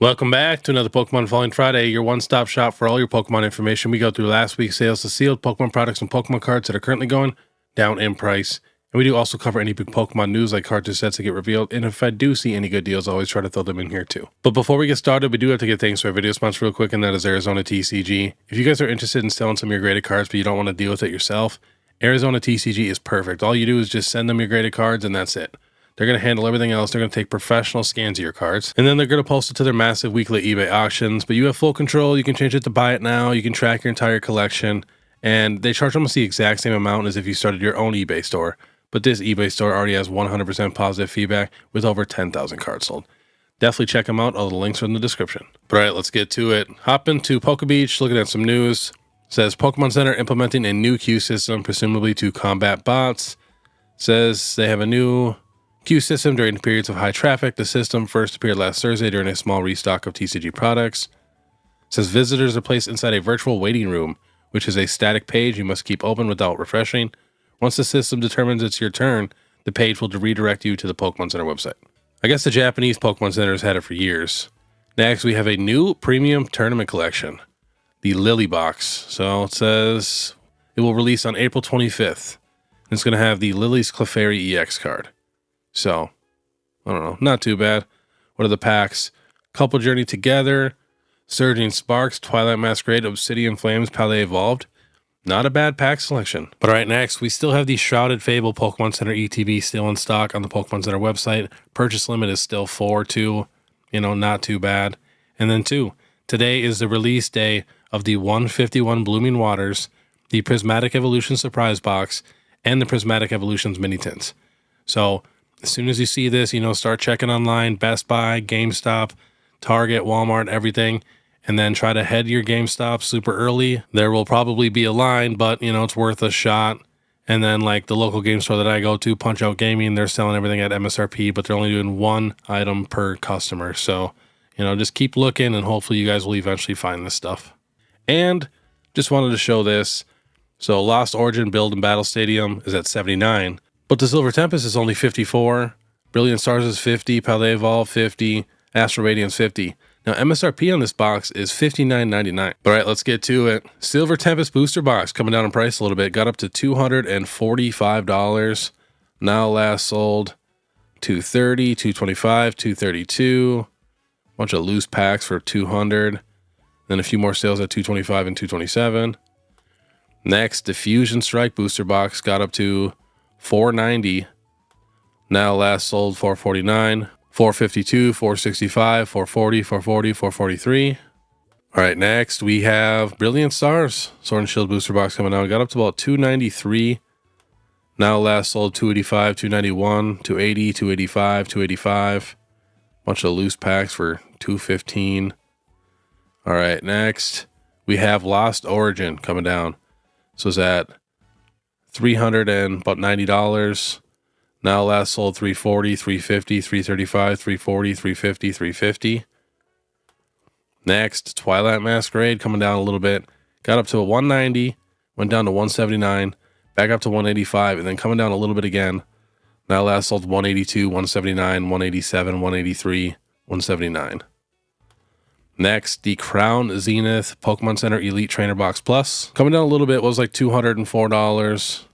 Welcome back to another Pokemon Falling Friday, your one-stop shop for all your Pokemon information. We go through last week's sales to sealed Pokemon products and Pokemon cards that are currently going down in price. And we do also cover any big Pokemon news like cards or sets that get revealed. And if I do see any good deals, I always try to throw them in here too. But before we get started, we do have to give thanks to our video sponsor real quick, and that is ARIZONATCG. If you guys are interested in selling some of your graded cards, but you don't want to deal with it yourself, ARIZONATCG is perfect. All you do is just send them your graded cards and that's it. They're going to handle everything else. They're going to take professional scans of your cards, and then they're going to post it to their massive weekly eBay auctions. But you have full control. You can change it to buy it now. You can track your entire collection, and they charge almost the exact same amount as if you started your own eBay store. But this eBay store already has 100% positive feedback with over 10,000 cards sold. Definitely check them out. All the links are in the description. But all right, let's get to it. Hop into PokeBeard, looking at some news. It says Pokemon Center implementing a new queue system, presumably to combat bots. It says they have a new queue system during periods of high traffic. The system first appeared last Thursday during a small restock of TCG products. It says visitors are placed inside a virtual waiting room, which is a static page you must keep open without refreshing. Once the system determines it's your turn, the page will redirect you to the Pokemon Center website. I guess the Japanese Pokemon Center has had it for years. Next, we have a new premium tournament collection, the Lily Box. So it says it will release on April 25th. It's going to have the Lily's Clefairy EX card. So, I don't know, not too bad. What are the packs? Couple Journey Together, Surging Sparks, Twilight Masquerade, Obsidian Flames, Palais Evolved. Not a bad pack selection. But all right, next, we still have the Shrouded Fable Pokemon Center ETB still in stock on the Pokemon Center website. Purchase limit is still 4, too. You know, not too bad. And then 2, today is the release day of the 151 Blooming Waters, the Prismatic Evolution Surprise Box, and the Prismatic Evolutions Mini Tints. So, as soon as you see this, you know, start checking online, Best Buy, GameStop, Target, Walmart, everything, and then try to head your GameStop super early. There will probably be a line, but, you know, it's worth a shot. And then, like, the local game store that I go to, Punch Out Gaming, they're selling everything at MSRP, but they're only doing one item per customer. So, you know, just keep looking, and hopefully you guys will eventually find this stuff. And just wanted to show this. So, Lost Origin Build and Battle Stadium is at 79. But the Silver Tempest is only 54, Brilliant Stars is 50, Palais Evolve 50, Astral Radiance 50. Now MSRP on this box is $59.99. All right, let's get to it. Silver Tempest Booster Box coming down in price a little bit. Got up to $245. Now last sold $230, $225, $232. Bunch of loose packs for $200. Then a few more sales at $225 and $227. Next, Diffusion Strike Booster Box got up to $490. Now last sold $449, $452, $465, $440, $440, $443. All right, next we have Brilliant Stars Sword and Shield booster box coming out. Got up to about $293. Now last sold $285, $291, $280, $285, $285. Bunch of loose packs for $215. All right, next we have Lost Origin coming down. So is that $390. Now last sold $340, $350, $335, $340, $350, $350. Next, Twilight Masquerade coming down a little bit. Got up to a $190, went down to $179, back up to $185, and then coming down a little bit again. Now last sold $182, $179, $187, $183, $179. Next, the Crown Zenith Pokemon Center Elite Trainer Box Plus. Coming down a little bit, was like $204.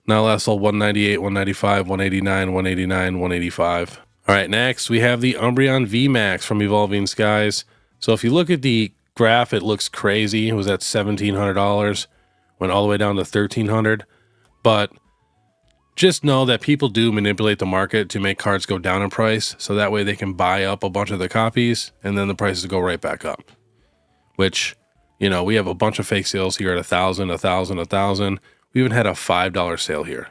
Now last sold $198, $195, $189, $189, $185. All right, next we have the Umbreon VMAX from Evolving Skies. So if you look at the graph, it looks crazy. It was at $1,700, went all the way down to $1,300. But just know that people do manipulate the market to make cards go down in price, so that way they can buy up a bunch of the copies, and then the prices go right back up. Which, you know, we have a bunch of fake sales here at $1,000, $1,000, $1,000. We even had a $5 sale here.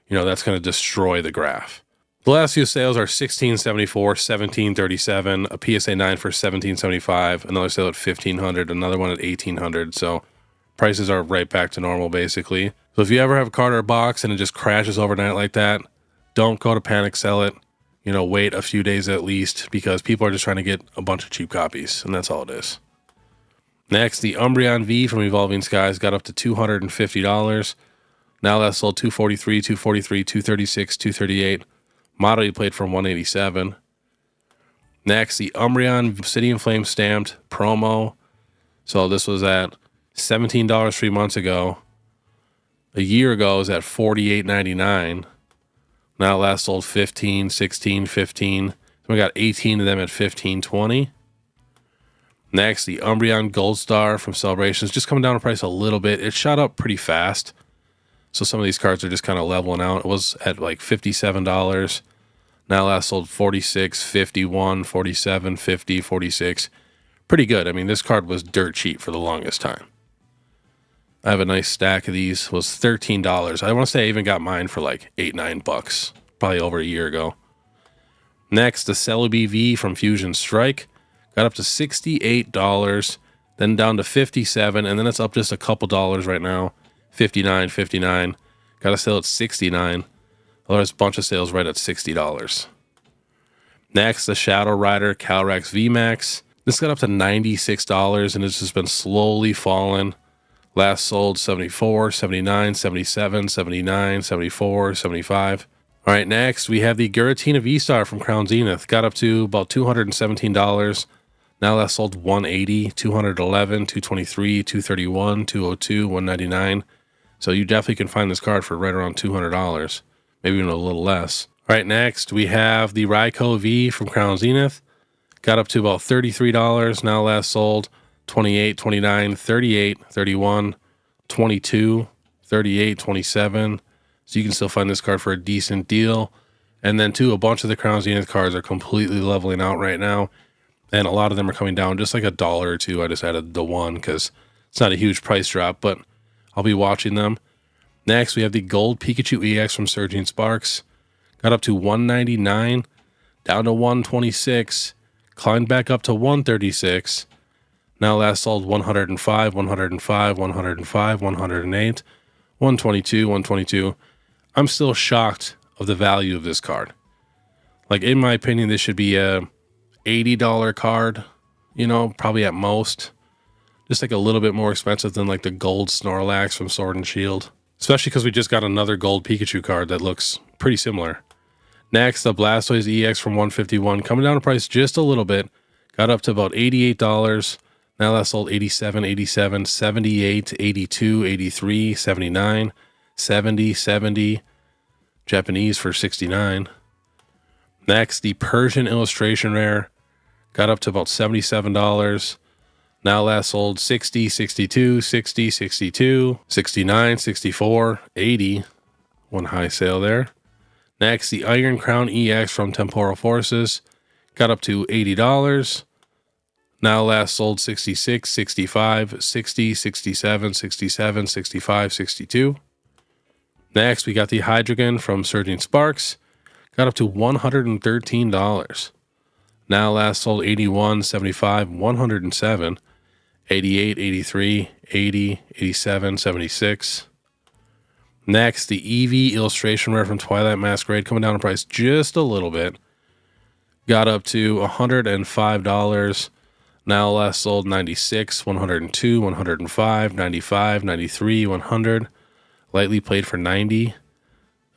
You know, that's going to destroy the graph. The last few sales are $1,674, $1,737, a PSA 9 for $1,775, another sale at $1,500, another one at $1,800. So prices are right back to normal, basically. So if you ever have a card or a box and it just crashes overnight like that, don't go to panic sell it. You know, wait a few days at least, because people are just trying to get a bunch of cheap copies, and that's all it is. Next, the Umbreon V from Evolving Skies got up to $250. Now that's sold $243, $243, $236, $238. Model you played for $187. Next, the Umbreon Obsidian Flame stamped promo. So this was at $17 3 months ago. A year ago it was at $48.99. Now last sold 15, 16, 15. So we got 18 of them at 15.20. Next, the Umbreon Gold Star from Celebrations, just coming down in price a little bit. It shot up pretty fast. So some of these cards are just kind of leveling out. It was at like $57. Now last sold 46, 51, 47, 50, 46. Pretty good. I mean, this card was dirt cheap for the longest time. I have a nice stack of these. It was $13. I want to say I even got mine for like $8-9, probably over a year ago. Next, the Celebi V from Fusion Strike got up to $68, then down to $57, and then it's up just a couple dollars right now. $59, $59. Got a sale at $69. There's a bunch of sales right at $60. Next, the Shadow Rider Calyrex VMAX. This got up to $96, and it's just been slowly falling. Last sold 74, 79, 77, 79, 74, 75. All right, next we have the Giratina V-Star from Crown Zenith. Got up to about $217. Now last sold 180, 211, 223, 231, 202, 199. So you definitely can find this card for right around $200, maybe even a little less. All right, next we have the Raikou V from Crown Zenith. Got up to about $33. Now last sold 28, 29, 38, 31, 22, 38, 27. So you can still find this card for a decent deal. And then too, a bunch of the Crown Zenith cards are completely leveling out right now. And a lot of them are coming down just like $1 or $2. I just added the one because it's not a huge price drop, but I'll be watching them. Next, we have the Gold Pikachu EX from Surging Sparks. Got up to $199, down to $126, climbed back up to $136. Now last sold 105, 105, 105, 108, 122, 122. I'm still shocked of the value of this card. Like, in my opinion, this should be a $80 card, you know, probably at most. Just like a little bit more expensive than like the gold Snorlax from Sword and Shield. Especially because we just got another gold Pikachu card that looks pretty similar. Next, the Blastoise EX from 151, coming down in price just a little bit. Got up to about $88. Now last sold 87, 87, 78, 82, 83, 79, 70, 70. Japanese for 69. Next, the Persian Illustration Rare. Got up to about $77. Now last sold 60, 62, 60, 62, 69, 64, 80. One high sale there. Next, the Iron Crown EX from Temporal Forces. Got up to $80. Now last sold 66, 65, 60, 67, 67, 65, 62. Next, we got the Hydreigon from Surging Sparks. Got up to $113. Now last sold 81, 75, 107, 88, 83, 80, 87, 76. Next, the Eevee Illustration Rare from Twilight Masquerade, coming down in price just a little bit. Got up to $105. Now last sold 96, 102, 105, 95, 93, 100. Lightly played for 90.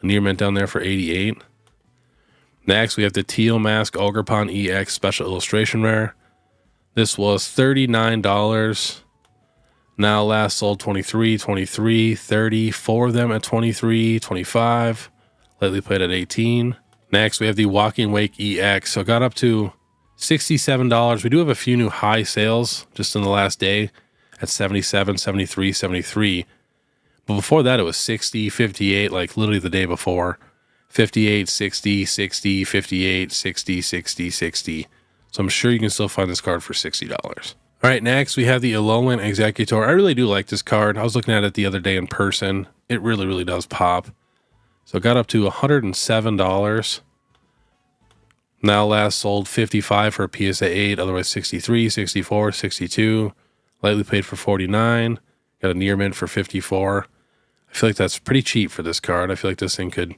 A near mint down there for 88. Next, we have the Teal Mask Ogerpon EX Special Illustration Rare. This was $39. Now last sold 23, 23, 30. 4 of them at 23, 25. Lightly played at 18. Next, we have the Walking Wake EX. So it got up to $67. We do have a few new high sales just in the last day at 77, 73, 73. But before that, it was 60, 58, like literally the day before. 58, 60, 60, 58, 60, 60, 60. So I'm sure you can still find this card for $60. All right, next we have the Alolan Executor. I really do like this card. I was looking at it the other day in person. It really, really does pop. So it got up to $107. Now last sold 55 for a PSA 8, otherwise 63, 64, 62. Lightly paid for 49. Got a near mint for 54. I feel like that's pretty cheap for this card. I feel like this thing could,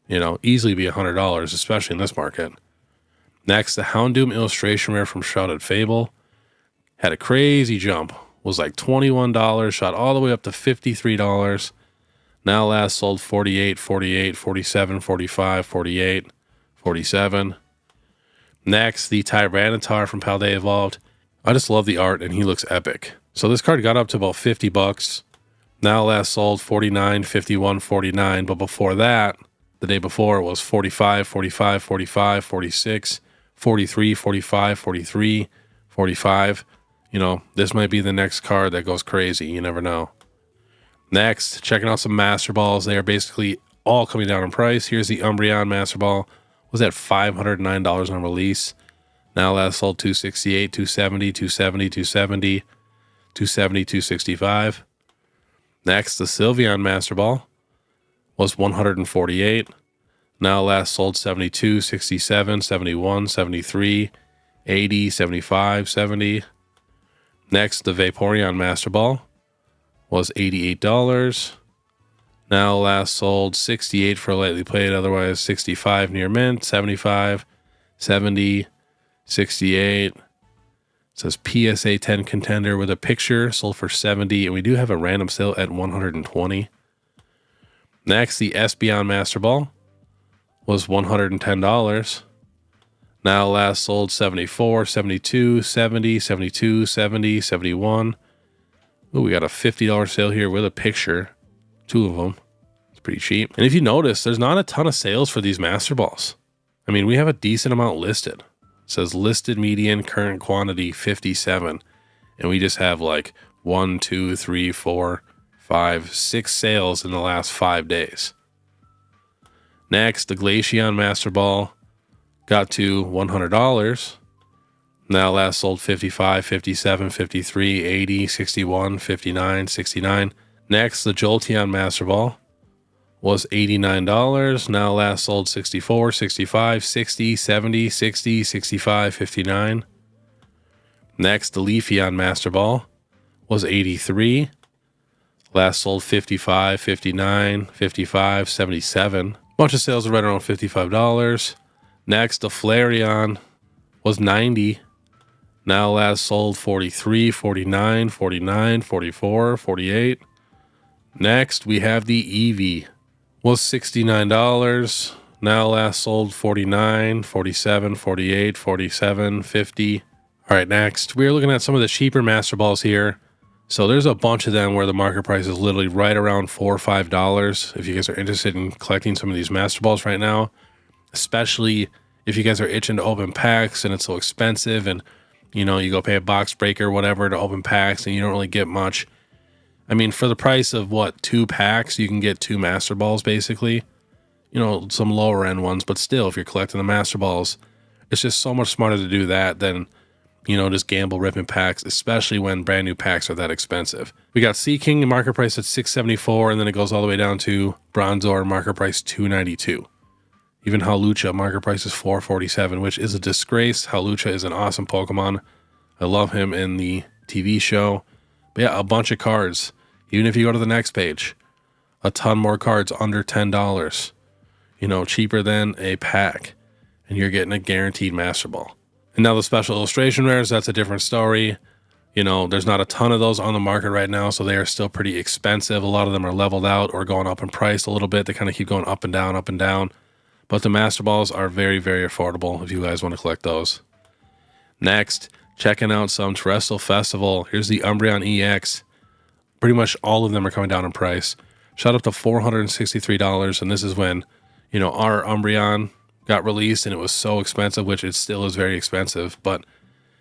you know, easily be $100, especially in this market. Next, the Houndoom Illustration Rare from Shrouded Fable. Had a crazy jump. Was like $21, shot all the way up to $53. Now last sold 48, 48, 47, 45, 48, 47. Next, the Tyranitar from Paldea Evolved. I just love the art and he looks epic. So this card got up to about 50 bucks. Now last sold 49, 51, 49. But before that, the day before, it was 45, 45, 45, 46, 43, 45, 43, 45. You know, this might be the next card that goes crazy. You never know. Next, checking out some Master Balls. They are basically all coming down in price. Here's the Umbreon Master Ball. Was at $509 on release. Now last sold 268, 270, 270, 270, 270, 265. Next, the Sylveon Master Ball was 148. Now last sold 72, 67, 71, 73, 80, 75, 70. Next, the Vaporeon Master Ball was $88. Now last sold 68 for lightly played, otherwise 65 near mint, 75, 70, 68. It says PSA 10 contender with a picture, sold for 70, and we do have a random sale at 120. Next, the Espeon Master Ball was $110. Now last sold 74, 72, 70, 72, 70, 71. Ooh, we got a $50 sale here with a picture. 2 of them. It's pretty cheap. And if you notice, there's not a ton of sales for these Master Balls. I mean, we have a decent amount listed. It says listed median current quantity 57. And we just have like 1, 2, 3, 4, 5, 6 sales in the last 5 days. Next, the Glaceon Master Ball got to $100. Now last sold 55, 57, 53, 80, 61, 59, 69. Next, the Jolteon Master Ball was $89. Now last sold 64, 65, 60, 70, 60, 65, 59. Next, the Leafeon Master Ball was $83. Last sold 55, 59, 55, 77. Bunch of sales right around $55. Next, the Flareon was $90. Now last sold 43, 49, 49, 44, 48. Next, we have the Eevee. Was $69. Now last sold 49, 47, 48, 47, 50. All right, next, we're looking at some of the cheaper Master Balls here. So there's a bunch of them where the market price is literally right around $4 or $5. If you guys are interested in collecting some of these Master Balls right now, especially if you guys are itching to open packs and it's so expensive and, you know, you go pay a box breaker or whatever to open packs and you don't really get much. I mean, for the price of what, 2 packs, you can get 2 Master Balls basically. You know, some lower end ones, but still, if you're collecting the Master Balls, it's just so much smarter to do that than, you know, just gamble ripping packs, especially when brand new packs are that expensive. We got Sea King market price at $674, and then it goes all the way down to Bronzor market price $292. Even Hawlucha market price is $447, which is a disgrace. Hawlucha is an awesome Pokemon. I love him in the TV show. But yeah, a bunch of cards. Even if you go to the next page, a ton more cards under $10. You know, cheaper than a pack. And you're getting a guaranteed Master Ball. And now the special illustration rares, that's a different story. You know, there's not a ton of those on the market right now, so they are still pretty expensive. A lot of them are leveled out or going up in price a little bit. They kind of keep going up and down, up and down. But the Master Balls are very, very affordable if you guys want to collect those. Next, checking out some Terrestrial Festival. Here's the Umbreon EX. Pretty much all of them are coming down in price. Shot up to $463, and this is when, you know, our Umbreon got released and it was so expensive, which it still is very expensive, but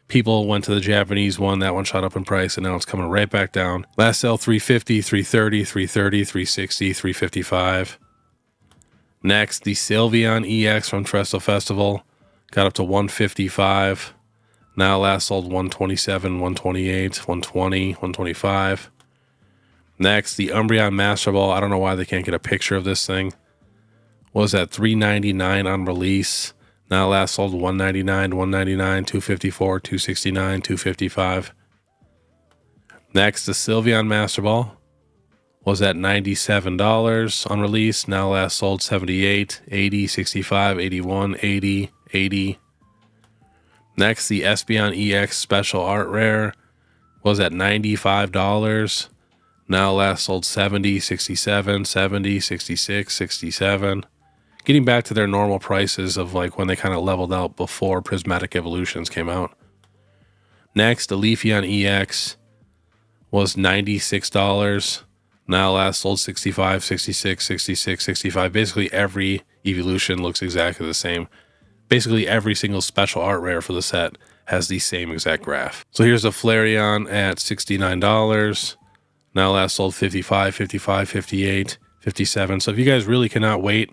people went to the Japanese one. That one shot up in price, and now it's coming right back down. Last sale, $350, $330, $330, $360, $355. Next, the Sylveon EX from Terrestrial Festival got up to $155. Now last sold $127, $128, $120, $125. Next, the Umbreon Master Ball. I don't know why they can't get a picture of this thing. Was at $399 on release. Now last sold $199, $199, $254, $269, $255. Next, the Sylveon Master Ball was at $97 on release. Now last sold $78, $80, $65, $81, $80, $80. Next, the Espeon EX Special Art Rare was at $95. Now last sold $70, $67, $70, $66, $67. getting back to their normal prices of like when they kind of leveled out before Prismatic Evolutions came out. Next, the Leafeon EX was $96. Now last sold 65, 66, 66, 65. Basically every evolution looks exactly the same. Basically every single special art rare for the set has the same exact graph. So here's a Flareon at $69. Now last sold 55, 55, 58, 57. So if you guys really cannot wait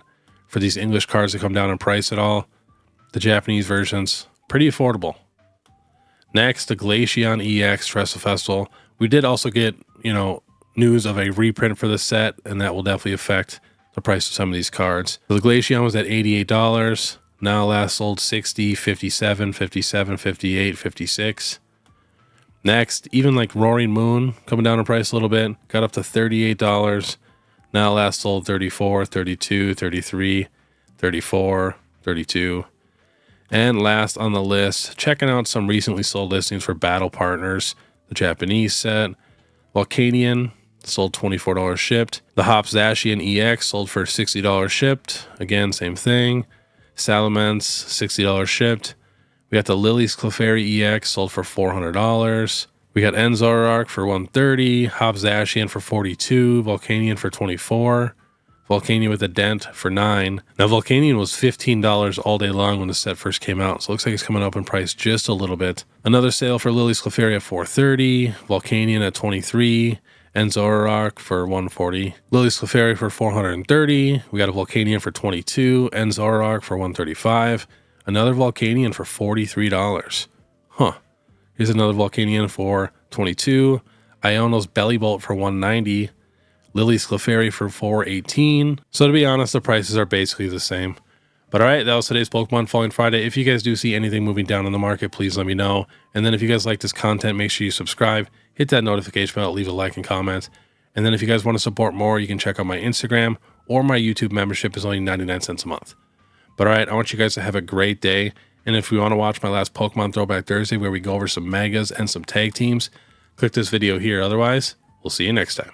for these English cards to come down in price at all, the Japanese versions, pretty affordable. Next, the Glaceon EX Trestle Festival. We did also get, news of a reprint for the set, and that will definitely affect the price of some of these cards. So the Glaceon was at $88. Now last sold 60, 57, 57, 58, 56. Next, even like Roaring Moon coming down in price a little bit, got up to $38. Now last sold 34, 32, 33, 34, 32. And last on the list, checking out some recently sold listings for Battle Partners, the Japanese set. Volcanion sold $24 shipped. The Hops Zacian EX sold for $60 shipped. Again, same thing. Salamence, $60 shipped. We got the Lily's Clefairy EX sold for $400. We got Enzorark for $130. Hops Zacian for $42. Volcanion for $24. Volcanion with a dent for $9. Now Volcanion was $15 all day long when the set first came out, so it looks like it's coming up in price just a little bit. Another sale for Lily's Clefairy at $430. Volcanion at $23. Enzorark for $140. Lily's Clefairy for $430. We got a Volcanion for $22. Enzorark for $135. Another Volcanion for $43. Huh. Here's another Volcanion for $22. Iono's Bellybolt for $190. Lily's Clefairy for $418. So to be honest, the prices are basically the same. But all right, that was today's Pokemon Falling Friday. If you guys do see anything moving down in the market, please let me know. And then if you guys like this content, make sure you subscribe, hit that notification bell, leave a like and comment. And then if you guys want to support more, you can check out my Instagram, or my YouTube membership is only 99 cents a month. But all right, I want you guys to have a great day. And if you want to watch my last Pokemon Throwback Thursday where we go over some megas and some tag teams, click this video here. Otherwise, we'll see you next time.